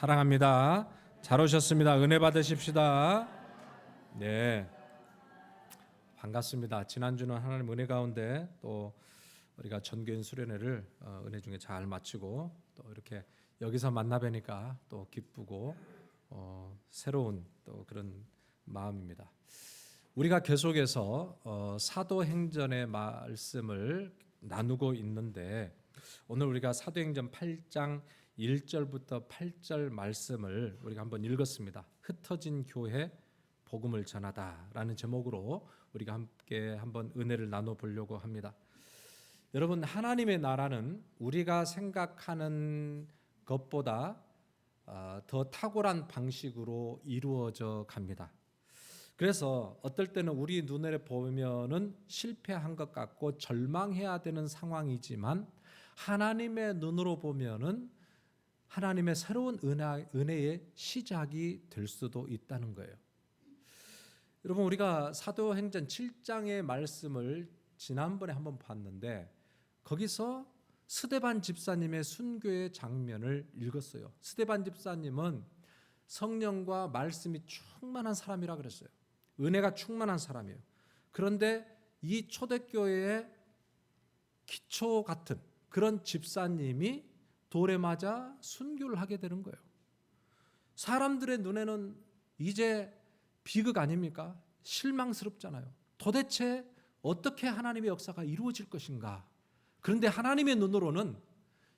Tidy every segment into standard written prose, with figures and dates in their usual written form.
사랑합니다. 잘 오셨습니다. 은혜 받으십시다. 네, 반갑습니다. 지난주는 하나님 은혜 가운데 또 우리가 전교인 수련회를 은혜 중에 잘 마치고 또 이렇게 여기서 만나 뵈니까 또 기쁘고 새로운 또 그런 마음입니다. 우리가 계속해서 사도행전의 말씀을 나누고 있는데 오늘 우리가 사도행전 8장 1절부터 8절 말씀을 우리가 한번 읽었습니다. 흩어진 교회 복음을 전하다라는 제목으로 우리가 함께 한번 은혜를 나눠 보려고 합니다. 여러분, 하나님의 나라는 우리가 생각하는 것보다 더 탁월한 방식으로 이루어져 갑니다. 그래서 어떨 때는 우리 눈에 보면은 실패한 것 같고 절망해야 되는 상황이지만 하나님의 눈으로 보면은 하나님의 새로운 은혜의 시작이 될 수도 있다는 거예요. 여러분, 우리가 사도행전 7장의 말씀을 지난번에 한번 봤는데 거기서 스데반 집사님의 순교의 장면을 읽었어요. 스데반 집사님은 성령과 말씀이 충만한 사람이라 그랬어요. 은혜가 충만한 사람이에요. 그런데 이 초대교회의 기초 같은 그런 집사님이 돌에 맞아 순교를 하게 되는 거예요. 사람들의 눈에는 이제 비극 아닙니까? 실망스럽잖아요. 도대체 어떻게 하나님의 역사가 이루어질 것인가? 그런데 하나님의 눈으로는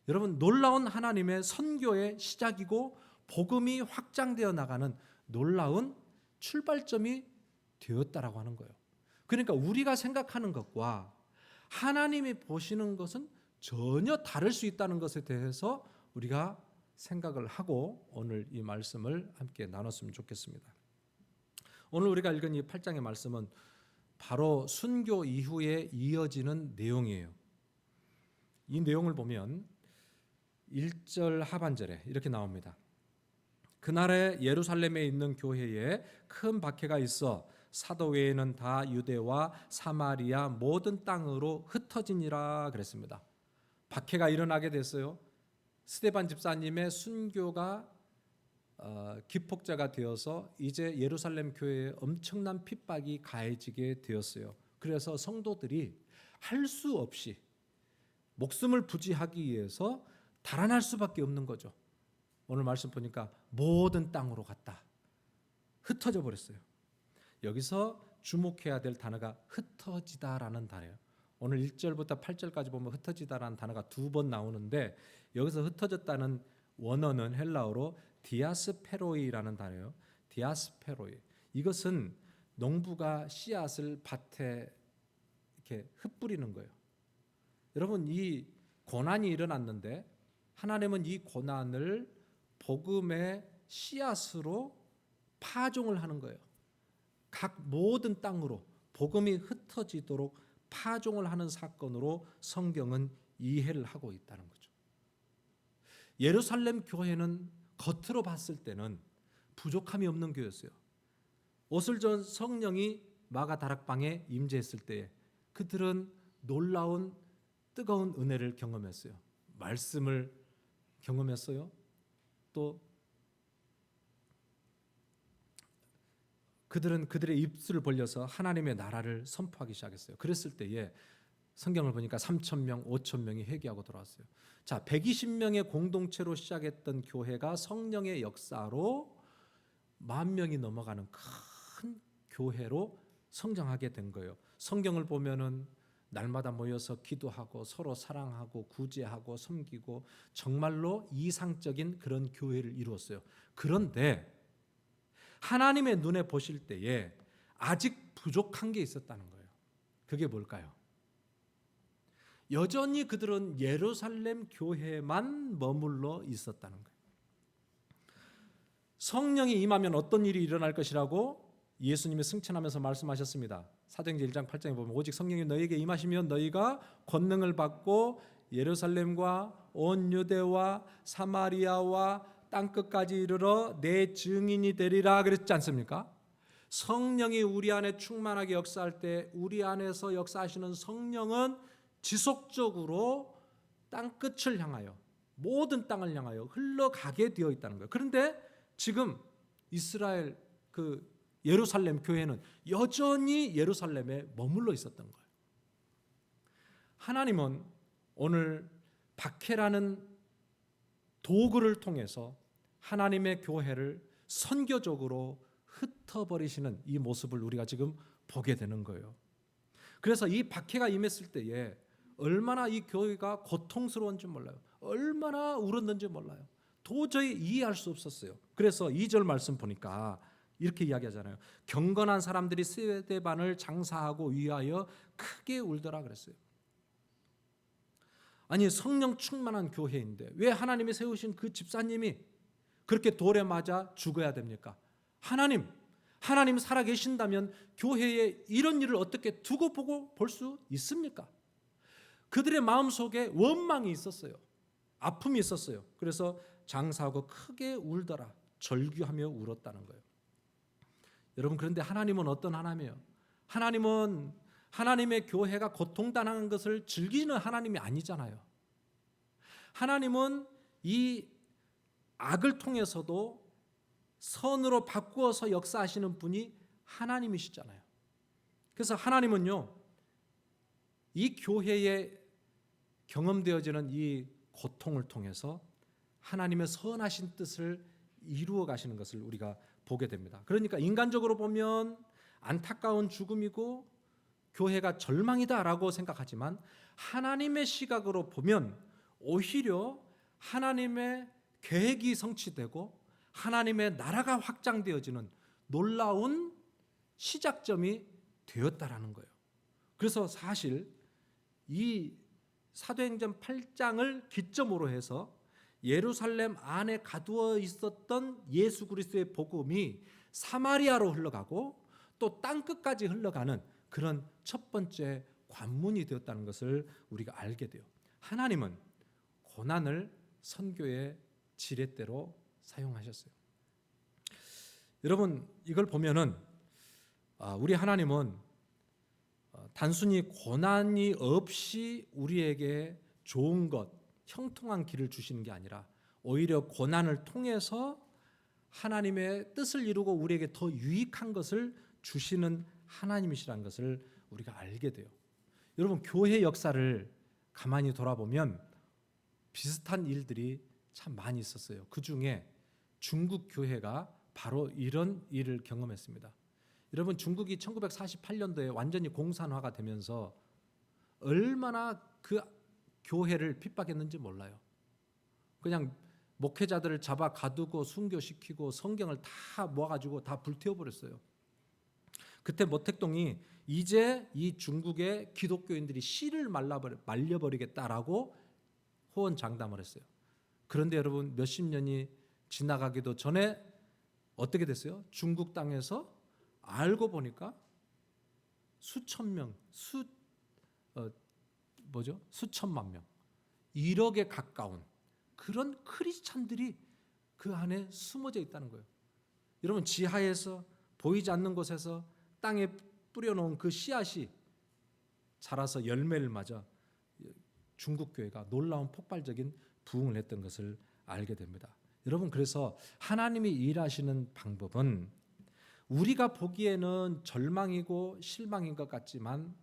여러분, 놀라운 하나님의 선교의 시작이고 복음이 확장되어 나가는 놀라운 출발점이 되었다라고 하는 거예요. 그러니까 우리가 생각하는 것과 하나님이 보시는 것은 전혀 다를 수 있다는 것에 대해서 우리가 생각을 하고 오늘 이 말씀을 함께 나눴으면 좋겠습니다. 오늘 우리가 읽은 이 8장의 말씀은 바로 순교 이후에 이어지는 내용이에요. 이 내용을 보면 1절 하반절에 이렇게 나옵니다. 그날에 예루살렘에 있는 교회에 큰 박해가 있어 사도 외에는 다 유대와 사마리아 모든 땅으로 흩어지니라 그랬습니다. 박해가 일어나게 됐어요. 스데반 집사님의 순교가 기폭제가 되어서 이제 예루살렘 교회에 엄청난 핍박이 가해지게 되었어요. 그래서 성도들이 할 수 없이 목숨을 부지하기 위해서 달아날 수밖에 없는 거죠. 오늘 말씀 보니까 모든 땅으로 갔다. 흩어져 버렸어요. 여기서 주목해야 될 단어가 흩어지다라는 단어예요. 오늘 1절부터 8절까지 보면 흩어지다라는 단어가 2번 나오는데 여기서 흩어졌다는 원어는 헬라어로 디아스페로이라는 단어예요. 디아스페로이. 이것은 농부가 씨앗을 밭에 이렇게 흩뿌리는 거예요. 여러분, 이 고난이 일어났는데 하나님은 이 고난을 복음의 씨앗으로 파종을 하는 거예요. 각 모든 땅으로 복음이 흩어지도록 파종을 하는 사건으로 성경은 이해를 하고 있다는 거죠. 예루살렘 교회는 겉으로 봤을 때는 부족함이 없는 교회였어요. 옷을 전 성령이 마가 다락방에 임재했을 때 그들은 놀라운 뜨거운 은혜를 경험했어요. 말씀을 경험했어요. 또 그들은 그들의 입술을 벌려서 하나님의 나라를 선포하기 시작했어요. 그랬을 때에 성경을 보니까 3,000명, 5,000명이 회개하고 돌아왔어요. 자, 120명의 공동체로 시작했던 교회가 성령의 역사로 10,000명이 넘어가는 큰 교회로 성장하게 된 거예요. 성경을 보면은 날마다 모여서 기도하고 서로 사랑하고 구제하고 섬기고 정말로 이상적인 그런 교회를 이루었어요. 그런데 하나님의 눈에 보실 때에 아직 부족한 게 있었다는 거예요. 그게 뭘까요? 여전히 그들은 예루살렘 교회만 머물러 있었다는 거예요. 성령이 임하면 어떤 일이 일어날 것이라고 예수님이 승천하면서 말씀하셨습니다. 사도행전 1장 8장에 보면 오직 성령이 너희에게 임하시면 너희가 권능을 받고 예루살렘과 온 유대와 사마리아와 땅끝까지 이르러 내 증인이 되리라 그랬지 않습니까? 성령이 우리 안에 충만하게 역사할 때 우리 안에서 역사하시는 성령은 지속적으로 땅끝을 향하여 모든 땅을 향하여 흘러가게 되어 있다는 거예요. 그런데 지금 이스라엘 그 예루살렘 교회는 여전히 예루살렘에 머물러 있었던 거예요. 하나님은 오늘 박해라는 도구를 통해서 하나님의 교회를 선교적으로 흩어버리시는 이 모습을 우리가 지금 보게 되는 거예요. 그래서 이 박해가 임했을 때에 얼마나 이 교회가 고통스러운지 몰라요. 얼마나 울었는지 몰라요. 도저히 이해할 수 없었어요. 그래서 2절 말씀 보니까 이렇게 이야기하잖아요. 경건한 사람들이 세대반을 장사하고 위하여 크게 울더라 그랬어요. 아니, 성령 충만한 교회인데 왜 하나님이 세우신 그 집사님이 그렇게 돌에 맞아 죽어야 됩니까? 하나님 살아 계신다면 교회에 이런 일을 어떻게 두고 보고 볼 수 있습니까? 그들의 마음속에 원망이 있었어요. 아픔이 있었어요. 그래서 장사하고 크게 울더라. 절규하며 울었다는 거예요. 여러분, 그런데 하나님은 어떤 하나님이에요? 하나님은 하나님의 교회가 고통당하는 것을 즐기는 하나님이 아니잖아요. 하나님은 이 악을 통해서도 선으로 바꾸어서 역사하시는 분이 하나님이시잖아요. 그래서 하나님은요, 이 교회에 경험되어지는 이 고통을 통해서 하나님의 선하신 뜻을 이루어 가시는 것을 우리가 보게 됩니다. 그러니까 인간적으로 보면 안타까운 죽음이고 교회가 절망이다라고 생각하지만 하나님의 시각으로 보면 오히려 하나님의 계획이 성취되고 하나님의 나라가 확장되어지는 놀라운 시작점이 되었다라는 거예요. 그래서 사실 이 사도행전 8장을 기점으로 해서 예루살렘 안에 가두어 있었던 예수 그리스도의 복음이 사마리아로 흘러가고 또 땅끝까지 흘러가는 그런 첫 번째 관문이 되었다는 것을 우리가 알게 돼요. 하나님은 고난을 선교의 지렛대로 사용하셨어요. 여러분, 이걸 보면은 우리 하나님은 단순히 고난이 없이 우리에게 좋은 것, 형통한 길을 주시는 게 아니라 오히려 고난을 통해서 하나님의 뜻을 이루고 우리에게 더 유익한 것을 주시는 하나님이시라는 것을 우리가 알게 돼요. 여러분, 교회 역사를 가만히 돌아보면 비슷한 일들이 참 많이 있었어요. 그 중에 중국 교회가 바로 이런 일을 경험했습니다. 여러분, 중국이 1948년도에 완전히 공산화가 되면서 얼마나 그 교회를 핍박했는지 몰라요. 그냥 목회자들을 잡아 가두고 순교시키고 성경을 다 모아가지고 다 불태워버렸어요. 그때 모택동이 이제 이 중국의 기독교인들이 씨를 말려버리겠다라고 호언장담을 했어요. 그런데 여러분, 몇십 년이 지나가기도 전에 어떻게 됐어요? 중국 땅에서 알고 보니까 수천 명, 수천만 명, 1억에 가까운 그런 크리스찬들이 그 안에 숨어져 있다는 거예요. 여러분, 지하에서 보이지 않는 곳에서 땅에 뿌려놓은 그 씨앗이 자라서 열매를 맞아 중국 교회가 놀라운 폭발적인 부흥을 했던 것을 알게 됩니다. 여러분, 그래서 하나님이 일하시는 방법은 우리가 보기에는 절망이고 실망인 것 같지만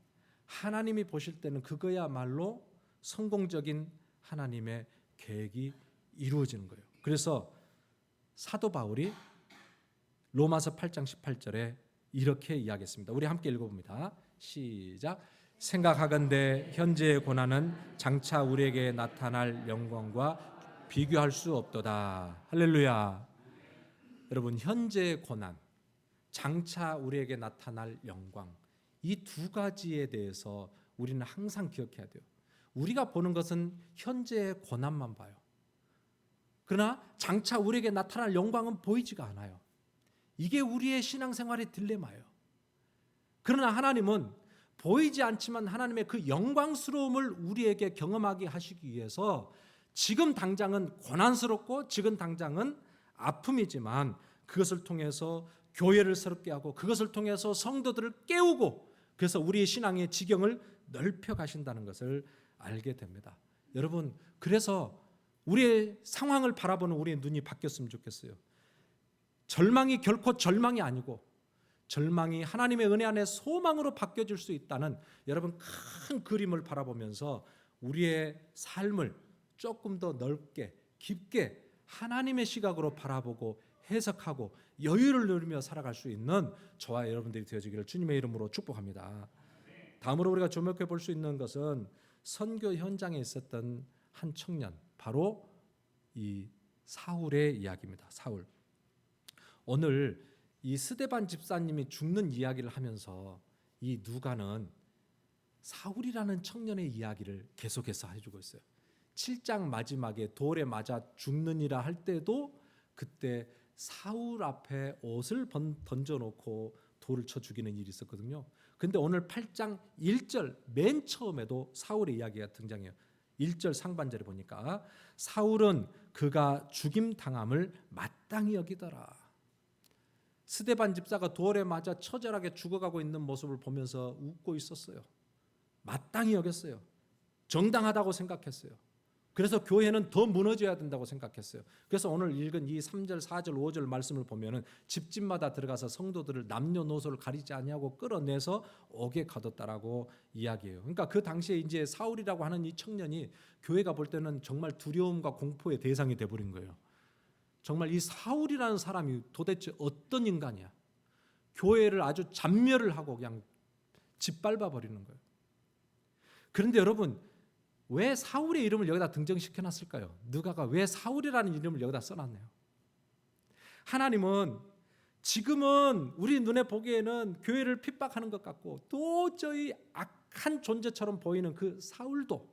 하나님이 보실 때는 그거야말로 성공적인 하나님의 계획이 이루어지는 거예요. 그래서 사도 바울이 로마서 8장 18절에 이렇게 이야기했습니다. 우리 함께 읽어봅니다. 시작. 생각하건대 현재의 고난은 장차 우리에게 나타날 영광과 비교할 수 없도다. 할렐루야. 여러분, 현재의 고난, 장차 우리에게 나타날 영광, 이 두 가지에 대해서 우리는 항상 기억해야 돼요. 우리가 보는 것은 현재의 고난만 봐요. 그러나 장차 우리에게 나타날 영광은 보이지가 않아요. 이게 우리의 신앙생활의 딜레마예요. 그러나 하나님은 보이지 않지만 하나님의 그 영광스러움을 우리에게 경험하게 하시기 위해서 지금 당장은 고난스럽고 지금 당장은 아픔이지만 그것을 통해서 교회를 새롭게 하고 그것을 통해서 성도들을 깨우고 그래서 우리의 신앙의 지경을 넓혀 가신다는 것을 알게 됩니다. 여러분, 그래서 우리의 상황을 바라보는 우리의 눈이 바뀌었으면 좋겠어요. 절망이 결코 절망이 아니고 절망이 하나님의 은혜 안에 소망으로 바뀌어질 수 있다는 여러분 큰 그림을 바라보면서 우리의 삶을 조금 더 넓게 깊게 하나님의 시각으로 바라보고 해석하고 여유를 누리며 살아갈 수 있는 저와 여러분들이 되어지기를 주님의 이름으로 축복합니다. 다음으로 우리가 주목해 볼 수 있는 것은 선교 현장에 있었던 한 청년, 바로 이 사울의 이야기입니다. 사울. 오늘 이 스데반 집사님이 죽는 이야기를 하면서 이 누가는 사울이라는 청년의 이야기를 계속해서 해주고 있어요. 7장 마지막에 돌에 맞아 죽느니라 할 때도 그때 사울 앞에 옷을 던져놓고 돌을 쳐 죽이는 일이 있었거든요. 근데 오늘 8장 1절 맨 처음에도 사울의 이야기가 등장해요. 1절 상반절에 보니까 사울은 그가 죽임당함을 마땅히 여기더라. 스데반 집사가 돌에 맞아 처절하게 죽어가고 있는 모습을 보면서 웃고 있었어요. 마땅히 여겼어요. 정당하다고 생각했어요. 그래서 교회는 더 무너져야 된다고 생각했어요. 그래서 오늘 읽은 이 3절, 4절, 5절 말씀을 보면은 집집마다 들어가서 성도들을 남녀노소를 가리지 아니하고 끌어내서 옥에 가뒀다라고 이야기해요. 그러니까 그 당시에 이제 사울이라고 하는 이 청년이 교회가 볼 때는 정말 두려움과 공포의 대상이 돼버린 거예요. 정말 이 사울이라는 사람이 도대체 어떤 인간이야? 교회를 아주 잔멸을 하고 그냥 짓밟아 버리는 거예요. 그런데 여러분, 왜 사울의 이름을 여기다 등장시켜 놨을까요? 누가가 왜 사울이라는 이름을 여기다 써놨네요. 하나님은 지금은 우리 눈에 보기에는 교회를 핍박하는 것 같고 도저히 악한 존재처럼 보이는 그 사울도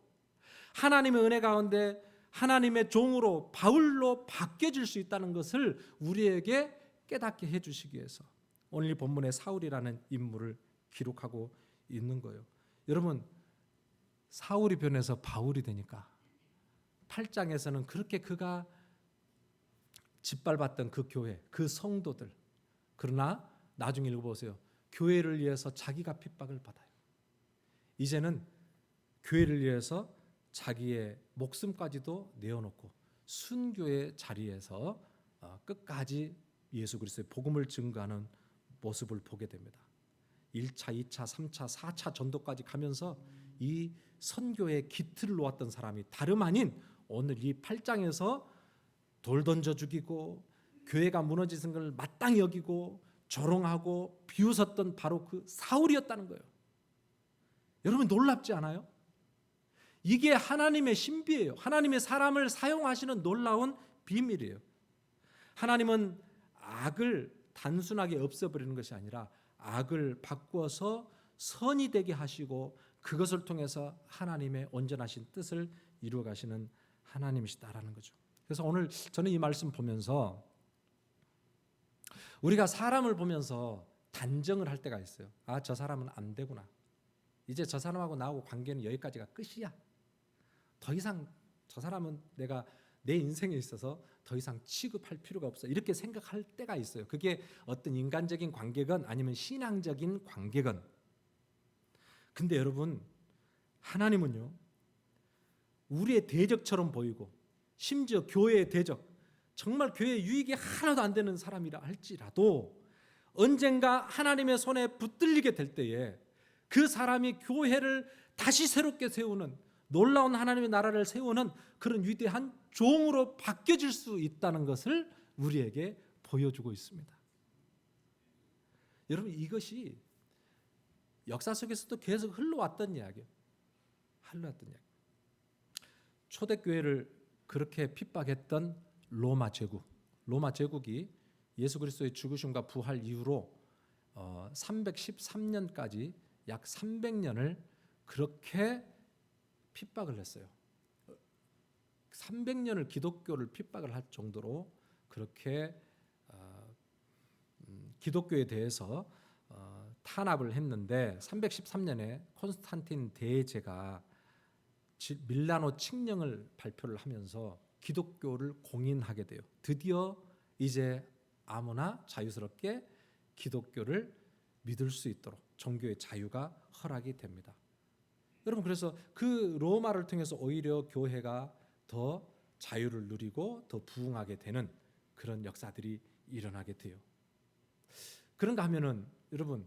하나님의 은혜 가운데 하나님의 종으로 바울로 바뀌어질 수 있다는 것을 우리에게 깨닫게 해주시기 위해서 오늘 이 본문에 사울이라는 인물을 기록하고 있는 거예요. 여러분, 사울이 변해서 바울이 되니까 8장에서는 그렇게 그가 짓밟았던 그 교회, 그 성도들, 그러나 나중에 읽어보세요. 교회를 위해서 자기가 핍박을 받아요. 이제는 교회를 위해서 자기의 목숨까지도 내어놓고 순교의 자리에서 끝까지 예수 그리스도의 복음을 증거하는 모습을 보게 됩니다. 1차, 2차, 3차, 4차 전도까지 가면서 이 선교의 기틀을 놓았던 사람이 다름 아닌 오늘 이 8장에서 돌 던져 죽이고 교회가 무너지는 걸 마땅히 여기고 조롱하고 비웃었던 바로 그 사울이었다는 거예요. 여러분 놀랍지 않아요? 이게 하나님의 신비예요. 하나님의 사람을 사용하시는 놀라운 비밀이에요. 하나님은 악을 단순하게 없애버리는 것이 아니라 악을 바꾸어서 선이 되게 하시고 그것을 통해서 하나님의 온전하신 뜻을 이루어 가시는 하나님이시다라는 거죠. 그래서 오늘 저는 이 말씀 보면서 우리가 사람을 보면서 단정을 할 때가 있어요. 아, 저 사람은 안 되구나. 이제 저 사람하고 나하고 관계는 여기까지가 끝이야. 더 이상 저 사람은 내가 내 인생에 있어서 더 이상 취급할 필요가 없어. 이렇게 생각할 때가 있어요. 그게 어떤 인간적인 관계건 아니면 신앙적인 관계건. 근데 여러분, 하나님은요, 우리의 대적처럼 보이고 심지어 교회의 대적, 정말 교회에 유익이 하나도 안 되는 사람이라 할지라도 언젠가 하나님의 손에 붙들리게 될 때에 그 사람이 교회를 다시 새롭게 세우는, 놀라운 하나님의 나라를 세우는 그런 위대한 종으로 바뀌어질 수 있다는 것을 우리에게 보여주고 있습니다. 여러분, 이것이 역사 속에서도 계속 흘러왔던 이야기예요. 초대교회를 그렇게 핍박했던 로마 제국이 예수 그리스도의 죽으심과 부활 이후로 313년까지 약 300년을 그렇게 핍박을 했어요. 300년을 기독교를 핍박을 할 정도로 그렇게 기독교에 대해서 탄압을 했는데 313년에 콘스탄틴 대제가 밀라노 칙령을 발표를 하면서 기독교를 공인하게 돼요. 드디어 이제 아무나 자유스럽게 기독교를 믿을 수 있도록 종교의 자유가 허락이 됩니다. 여러분, 그래서 그 로마를 통해서 오히려 교회가 더 자유를 누리고 더 부흥하게 되는 그런 역사들이 일어나게 돼요. 그런가 하면은 여러분,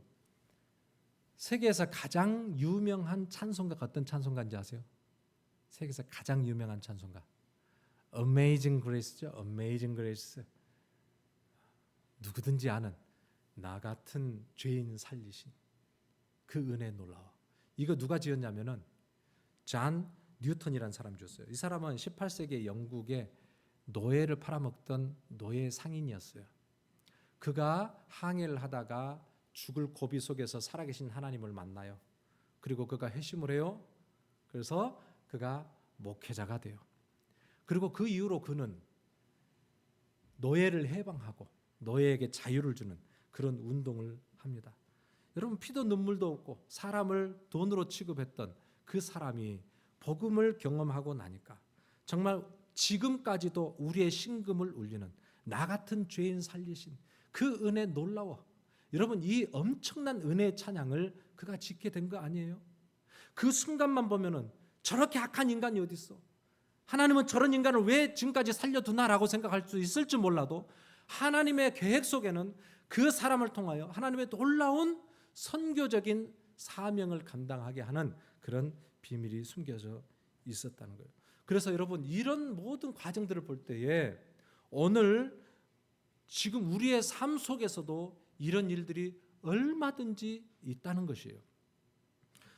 세계에서 가장 유명한 찬송가가 어떤 찬송가인지 아세요? 세계에서 가장 유명한 찬송가 Amazing Grace죠. Amazing Grace. 누구든지 아는 나 같은 죄인 살리신 그 은혜 놀라워. 이거 누가 지었냐면은 존 뉴턴이라는 사람이 지었어요. 이 사람은 18세기 영국의 노예를 팔아먹던 노예 상인이었어요. 그가 항해를 하다가 죽을 고비 속에서 살아계신 하나님을 만나요. 그리고 그가 회심을 해요. 그래서 그가 목회자가 돼요. 그리고 그 이후로 그는 노예를 해방하고 노예에게 자유를 주는 그런 운동을 합니다. 여러분, 피도 눈물도 없고 사람을 돈으로 취급했던 그 사람이 복음을 경험하고 나니까 정말 지금까지도 우리의 심금을 울리는 나 같은 죄인 살리신 그 은혜 놀라워. 여러분, 이 엄청난 은혜의 찬양을 그가 짓게 된 거 아니에요? 그 순간만 보면은 저렇게 악한 인간이 어디 있어? 하나님은 저런 인간을 왜 지금까지 살려두나라고 생각할 수 있을지 몰라도 하나님의 계획 속에는 그 사람을 통하여 하나님의 놀라운 선교적인 사명을 감당하게 하는 그런 비밀이 숨겨져 있었다는 거예요. 그래서 여러분, 이런 모든 과정들을 볼 때에 오늘 지금 우리의 삶 속에서도 이런 일들이 얼마든지 있다는 것이에요.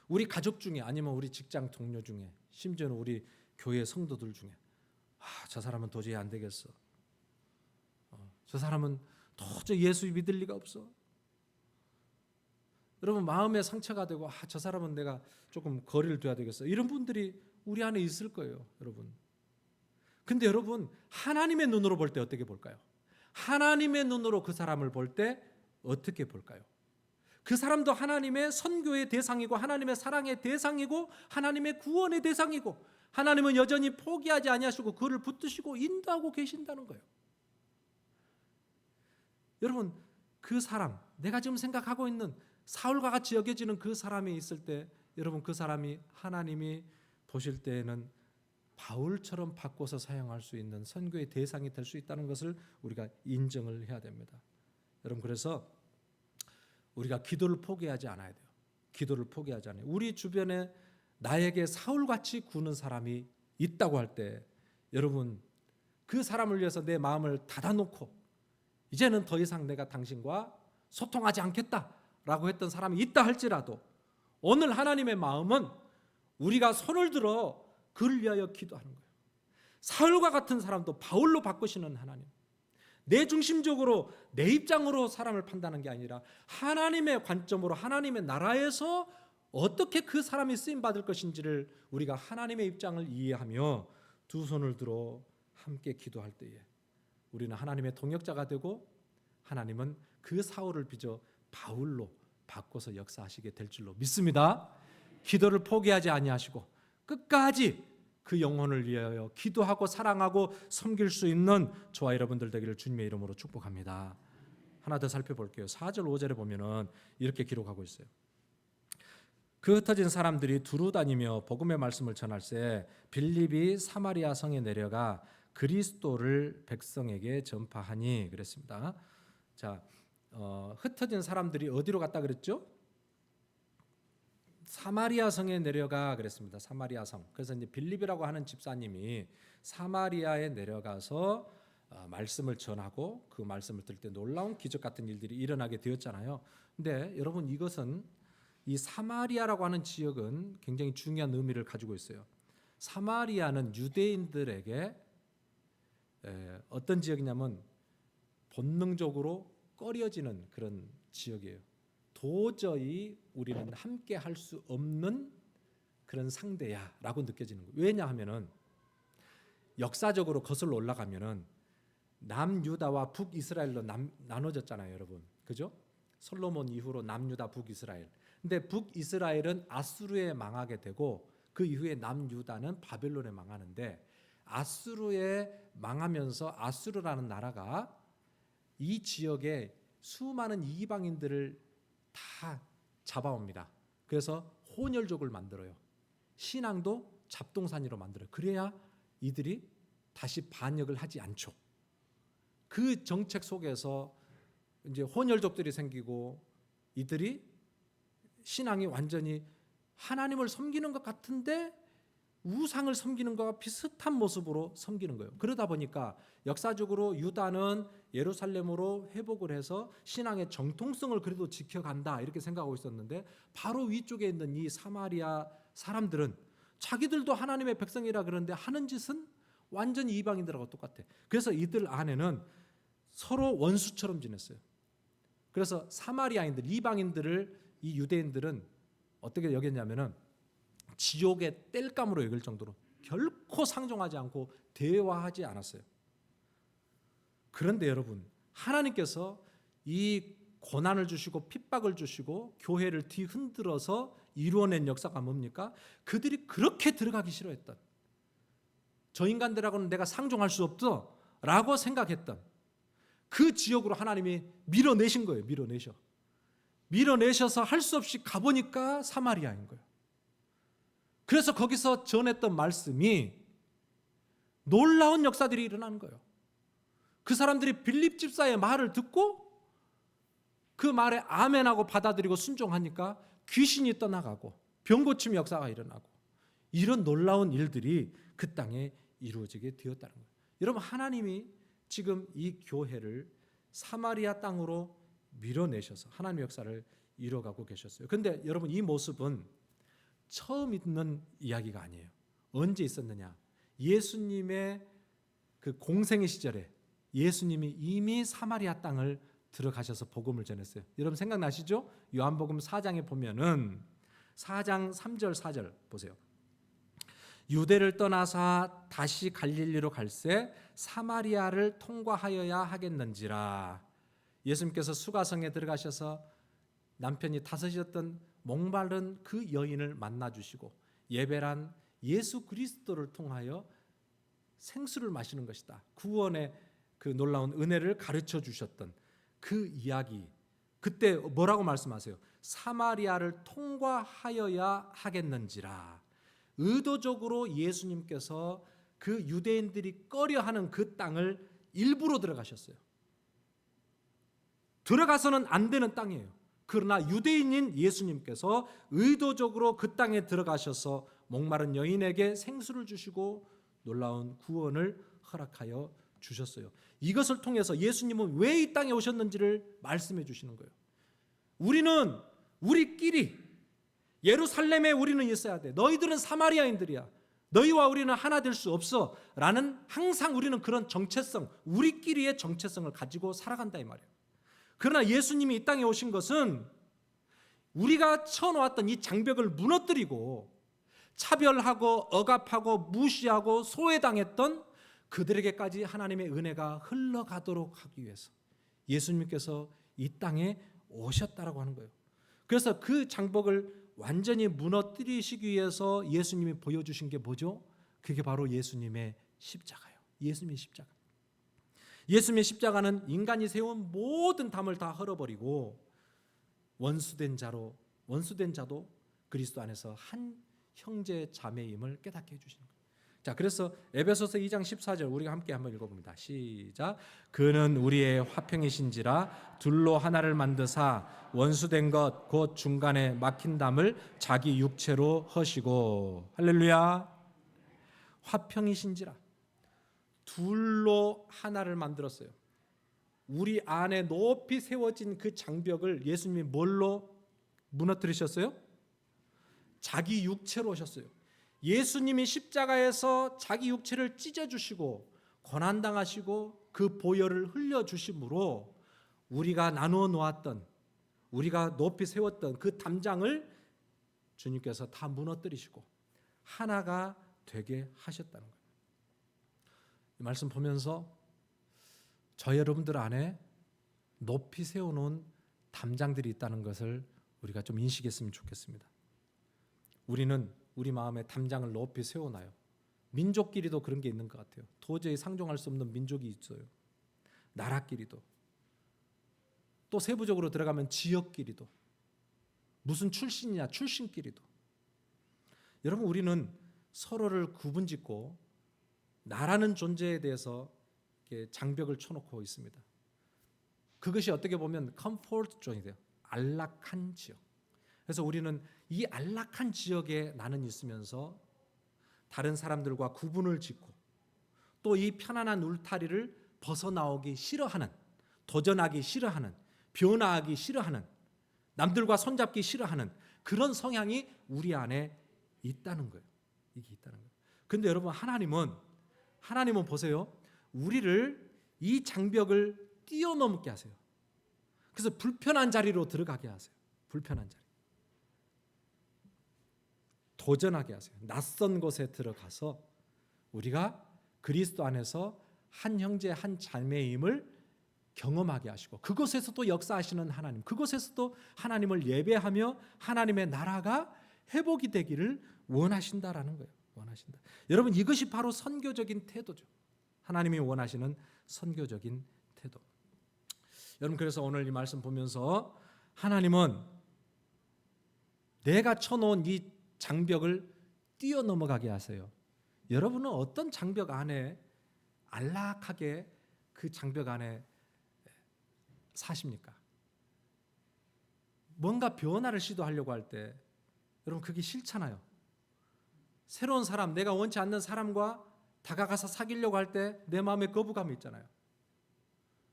우리 가족 중에 아니면 우리 직장 동료 중에 심지어는 우리 교회 성도들 중에 저 사람은 도저히 안 되겠어. 저 사람은 도저히 예수 믿을 리가 없어. 여러분, 마음에 상처가 되고 저 사람은 내가 조금 거리를 둬야 되겠어. 이런 분들이 우리 안에 있을 거예요, 여러분. 근데 여러분, 하나님의 눈으로 볼 때 어떻게 볼까요? 하나님의 눈으로 그 사람을 볼 때 어떻게 볼까요? 그 사람도 하나님의 선교의 대상이고 하나님의 사랑의 대상이고 하나님의 구원의 대상이고 하나님은 여전히 포기하지 아니하시고 그를 붙드시고 인도하고 계신다는 거예요. 여러분, 그 사람, 내가 지금 생각하고 있는 사울과 같이 여겨지는 그 사람이 있을 때 여러분, 그 사람이 하나님이 보실 때에는 바울처럼 바꿔서 사용할 수 있는 선교의 대상이 될 수 있다는 것을 우리가 인정을 해야 됩니다. 여러분, 그래서 우리가 기도를 포기하지 않아야 돼요. 기도를 포기하지 않아요. 우리 주변에 나에게 사울같이 구는 사람이 있다고 할 때 여러분, 그 사람을 위해서 내 마음을 닫아놓고 이제는 더 이상 내가 당신과 소통하지 않겠다라고 했던 사람이 있다 할지라도 오늘 하나님의 마음은 우리가 손을 들어 그를 위하여 기도하는 거예요. 사울과 같은 사람도 바울로 바꾸시는 하나님. 내 중심적으로 내 입장으로 사람을 판단하는 게 아니라 하나님의 관점으로 하나님의 나라에서 어떻게 그 사람이 쓰임받을 것인지를 우리가 하나님의 입장을 이해하며 두 손을 들어 함께 기도할 때에 우리는 하나님의 동역자가 되고 하나님은 그 사울을 빚어 바울로 바꿔서 역사하시게 될 줄로 믿습니다. 기도를 포기하지 아니하시고 끝까지 그 영혼을 위하여 기도하고 사랑하고 섬길 수 있는 저와 여러분들 되기를 주님의 이름으로 축복합니다. 하나 더 살펴볼게요. 4절 5절에 보면은 이렇게 기록하고 있어요. 그 흩어진 사람들이 두루 다니며 복음의 말씀을 전할새 빌립이 사마리아 성에 내려가 그리스도를 백성에게 전파하니 그랬습니다. 자, 흩어진 사람들이 어디로 갔다 그랬죠? 사마리아 성에 내려가 그랬습니다. 사마리아 성. 그래서 이제 빌립이라고 하는 집사님이 사마리아에 내려가서 말씀을 전하고 그 말씀을 들을 때 놀라운 기적 같은 일들이 일어나게 되었잖아요. 근데 여러분, 이것은 이 사마리아라고 하는 지역은 굉장히 중요한 의미를 가지고 있어요. 사마리아는 유대인들에게 어떤 지역이냐면 본능적으로 꺼려지는 그런 지역이에요. 도저히 우리는 함께 할 수 없는 그런 상대야라고 느껴지는 거예요. 왜냐하면은 역사적으로 거슬러 올라가면은 남유다와 북이스라엘로 나눠졌잖아요, 여러분. 그죠? 솔로몬 이후로 남유다, 북이스라엘. 근데 북이스라엘은 아수르에 망하게 되고 그 이후에 남유다는 바벨론에 망하는데 아수르에 망하면서 아수르라는 나라가 이 지역에 수많은 이방인들을 다 잡아옵니다. 그래서 혼혈족을 만들어요. 신앙도 잡동사니로 만들어요. 그래야 이들이 다시 반역을 하지 않죠. 그 정책 속에서 이제 혼혈족들이 생기고 이들이 신앙이 완전히 하나님을 섬기는 것 같은데 우상을 섬기는 것과 비슷한 모습으로 섬기는 거예요. 그러다 보니까 역사적으로 유다는 예루살렘으로 회복을 해서 신앙의 정통성을 그래도 지켜간다 이렇게 생각하고 있었는데 바로 위쪽에 있는 이 사마리아 사람들은 자기들도 하나님의 백성이라 그러는데 하는 짓은 완전히 이방인들하고 똑같아. 그래서 이들 안에는 서로 원수처럼 지냈어요. 그래서 사마리아인들, 이방인들을 이 유대인들은 어떻게 여겼냐면은 지옥의 땔감으로 여길 정도로 결코 상종하지 않고 대화하지 않았어요. 그런데 여러분, 하나님께서 이 고난을 주시고 핍박을 주시고 교회를 뒤흔들어서 이루어낸 역사가 뭡니까? 그들이 그렇게 들어가기 싫어했던, 저 인간들하고는 내가 상종할 수 없어 라고 생각했던 그 지역으로 하나님이 밀어내신 거예요. 밀어내셔서 할 수 없이 가보니까 사마리아인 거예요. 그래서 거기서 전했던 말씀이 놀라운 역사들이 일어나는 거예요. 그 사람들이 빌립 집사의 말을 듣고 그 말에 아멘하고 받아들이고 순종하니까 귀신이 떠나가고 병고침 역사가 일어나고 이런 놀라운 일들이 그 땅에 이루어지게 되었다는 거예요. 여러분, 하나님이 지금 이 교회를 사마리아 땅으로 밀어내셔서 하나님의 역사를 이뤄가고 계셨어요. 그런데 여러분, 이 모습은 처음 있는 이야기가 아니에요. 언제 있었느냐? 예수님의 그 공생의 시절에 예수님이 이미 사마리아 땅을 들어가셔서 복음을 전했어요. 여러분 생각나시죠? 요한복음 4장에 보면은 4장 3절 4절 보세요. 유대를 떠나사 다시 갈릴리로 갈새 사마리아를 통과하여야 하겠는지라. 예수님께서 수가성에 들어가셔서 남편이 5이었던 목마른 그 여인을 만나주시고 예배란 예수 그리스도를 통하여 생수를 마시는 것이다. 구원의 그 놀라운 은혜를 가르쳐 주셨던 그 이야기, 그때 뭐라고 말씀하세요? 사마리아를 통과하여야 하겠는지라. 의도적으로 예수님께서 그 유대인들이 꺼려하는 그 땅을 일부러 들어가셨어요. 들어가서는 안 되는 땅이에요. 그러나 유대인인 예수님께서 의도적으로 그 땅에 들어가셔서 목마른 여인에게 생수를 주시고 놀라운 구원을 허락하여 주셨어요. 이것을 통해서 예수님은 왜 이 땅에 오셨는지를 말씀해 주시는 거예요. 우리는 우리끼리 예루살렘에 우리는 있어야 돼. 너희들은 사마리아인들이야. 너희와 우리는 하나 될 수 없어. 라는 항상 우리는 그런 정체성, 우리끼리의 정체성을 가지고 살아간다 이 말이에요. 그러나 예수님이 이 땅에 오신 것은 우리가 쳐놓았던 이 장벽을 무너뜨리고 차별하고 억압하고 무시하고 소외당했던 그들에게까지 하나님의 은혜가 흘러가도록 하기 위해서 예수님께서 이 땅에 오셨다라고 하는 거예요. 그래서 그 장벽을 완전히 무너뜨리시기 위해서 예수님이 보여주신 게 뭐죠? 그게 바로 예수님의 십자가예요. 예수님의 십자가. 예수님의 십자가는 인간이 세운 모든 담을 다 헐어버리고 원수된 자도 그리스도 안에서 한 형제 자매임을 깨닫게 해주시는 거예요. 자, 그래서 에베소서 2장 14절 우리가 함께 한번 읽어봅니다. 시작. 그는 우리의 화평이신지라 둘로 하나를 만드사 원수된 것 곧 중간에 막힌 담을 자기 육체로 허시고. 할렐루야. 화평이신지라 둘로 하나를 만들었어요. 우리 안에 높이 세워진 그 장벽을 예수님이 뭘로 무너뜨리셨어요? 자기 육체로 오셨어요. 예수님이 십자가에서 자기 육체를 찢어주시고 고난당하시고 그 보혈을 흘려주심으로 우리가 나누어 놓았던, 우리가 높이 세웠던 그 담장을 주님께서 다 무너뜨리시고 하나가 되게 하셨다는 거예요. 이 말씀 보면서 저 여러분들 안에 높이 세워놓은 담장들이 있다는 것을 우리가 좀 인식했으면 좋겠습니다. 우리는 우리 마음에 담장을 높이 세워놔요. 민족끼리도 그런 게 있는 것 같아요. 도저히 상종할 수 없는 민족이 있어요. 나라끼리도. 또 세부적으로 들어가면 지역끼리도. 무슨 출신이냐 출신끼리도. 여러분, 우리는 서로를 구분짓고 나라는 존재에 대해서 이렇게 장벽을 쳐놓고 있습니다. 그것이 어떻게 보면 컴포트 존이 돼요. 안락한 지역. 그래서 우리는 이 안락한 지역에 나는 있으면서 다른 사람들과 구분을 짓고 또 이 편안한 울타리를 벗어나오기 싫어하는, 도전하기 싫어하는, 변화하기 싫어하는, 남들과 손잡기 싫어하는 그런 성향이 우리 안에 있다는 거예요. 이게 있다는 거예요. 근데 여러분, 하나님은 보세요. 우리를 이 장벽을 뛰어넘게 하세요. 그래서 불편한 자리로 들어가게 하세요. 불편한 자리. 도전하게 하세요. 낯선 곳에 들어가서 우리가 그리스도 안에서 한 형제 한 자매임을 경험하게 하시고 그곳에서도 역사하시는 하나님, 그곳에서도 하나님을 예배하며 하나님의 나라가 회복이 되기를 원하신다라는 거예요. 원하신다. 여러분, 이것이 바로 선교적인 태도죠. 하나님이 원하시는 선교적인 태도. 여러분, 그래서 오늘 이 말씀 보면서 하나님은 내가 쳐놓은 이 장벽을 뛰어넘어가게 하세요. 여러분은 어떤 장벽 안에 안락하게 그 장벽 안에 사십니까? 뭔가 변화를 시도하려고 할 때 여러분 그게 싫잖아요. 새로운 사람, 내가 원치 않는 사람과 다가가서 사귀려고 할 때 내 마음에 거부감이 있잖아요.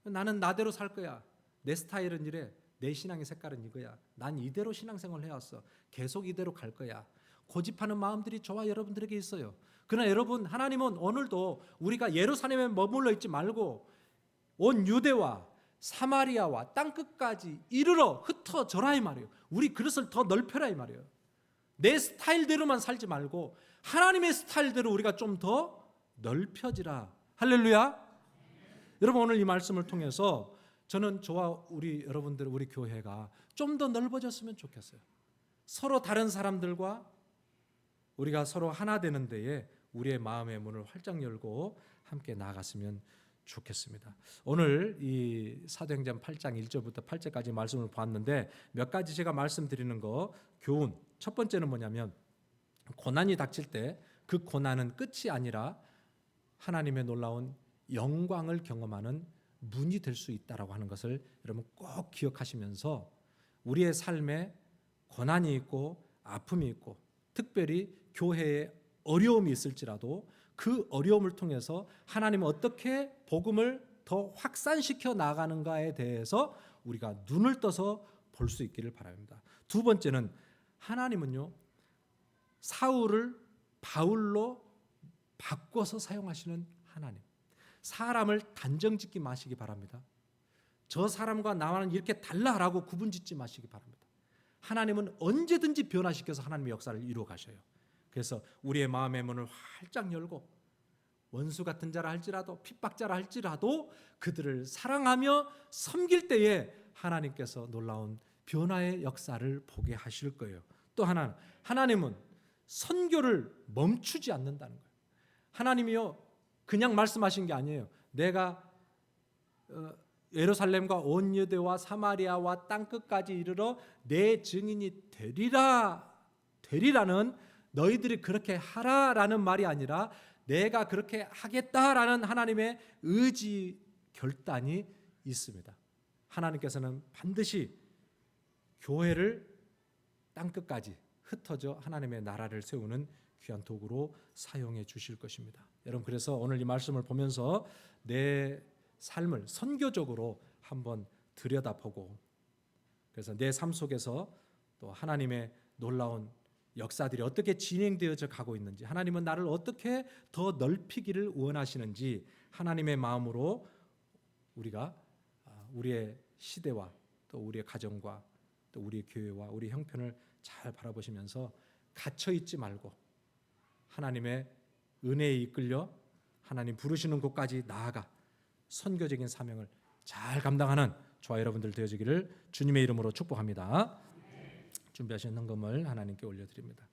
나는 나대로 살 거야. 내 스타일은 이래. 내 신앙의 색깔은 이거야. 난 이대로 신앙생활을 해왔어. 계속 이대로 갈 거야. 고집하는 마음들이 저와 여러분들에게 있어요. 그러나 여러분, 하나님은 오늘도 우리가 예루살렘에 머물러 있지 말고 온 유대와 사마리아와 땅끝까지 이르러 흩어져라 이 말이에요. 우리 그릇을 더 넓혀라 이 말이에요. 내 스타일대로만 살지 말고 하나님의 스타일대로 우리가 좀 더 넓혀지라. 할렐루야. 여러분, 오늘 이 말씀을 통해서 저는 저와 우리 여러분들, 우리 교회가 좀 더 넓어졌으면 좋겠어요. 서로 다른 사람들과 우리가 서로 하나 되는 데에 우리의 마음의 문을 활짝 열고 함께 나아갔으면 좋겠습니다. 오늘 이 사도행전 8장 1절부터 8절까지 말씀을 봤는데 몇 가지 제가 말씀드리는 거 교훈. 첫 번째는 뭐냐면 고난이 닥칠 때 그 고난은 끝이 아니라 하나님의 놀라운 영광을 경험하는 문이 될 수 있다라고 하는 것을 여러분 꼭 기억하시면서 우리의 삶에 고난이 있고 아픔이 있고 특별히 교회에 어려움이 있을지라도 그 어려움을 통해서 하나님은 어떻게 복음을 더 확산시켜 나가는가에 대해서 우리가 눈을 떠서 볼 수 있기를 바랍니다. 두 번째는 하나님은요, 사울을 바울로 바꿔서 사용하시는 하나님. 사람을 단정짓기 마시기 바랍니다. 저 사람과 나와는 이렇게 달라라고 구분짓지 마시기 바랍니다. 하나님은 언제든지 변화시켜서 하나님의 역사를 이루어 가셔요. 그래서 우리의 마음의 문을 활짝 열고 원수 같은 자라 할지라도 핍박자라 할지라도 그들을 사랑하며 섬길 때에 하나님께서 놀라운 변화의 역사를 보게 하실 거예요. 또 하나님은 선교를 멈추지 않는다는 거예요. 하나님이요, 그냥 말씀하신 게 아니에요. 내가 예루살렘과 온 유대와 사마리아와 땅끝까지 이르러 내 증인이 되리라는 너희들이 그렇게 하라라는 말이 아니라 내가 그렇게 하겠다라는 하나님의 의지 결단이 있습니다. 하나님께서는 반드시 교회를 땅끝까지 흩어져 하나님의 나라를 세우는 귀한 도구로 사용해 주실 것입니다. 여러분, 그래서 오늘 이 말씀을 보면서 내 삶을 선교적으로 한번 들여다보고 그래서 내 삶 속에서 또 하나님의 놀라운 역사들이 어떻게 진행되어져 가고 있는지, 하나님은 나를 어떻게 더 넓히기를 원하시는지 하나님의 마음으로 우리가 우리의 시대와 또 우리의 가정과 또 우리의 교회와 우리 형편을 잘 바라보시면서 갇혀 있지 말고 하나님의 은혜에 이끌려 하나님 부르시는 곳까지 나아가 선교적인 사명을 잘 감당하는 저와 여러분들 되어지기를 주님의 이름으로 축복합니다. 준비하신 헌금을 하나님께 올려드립니다.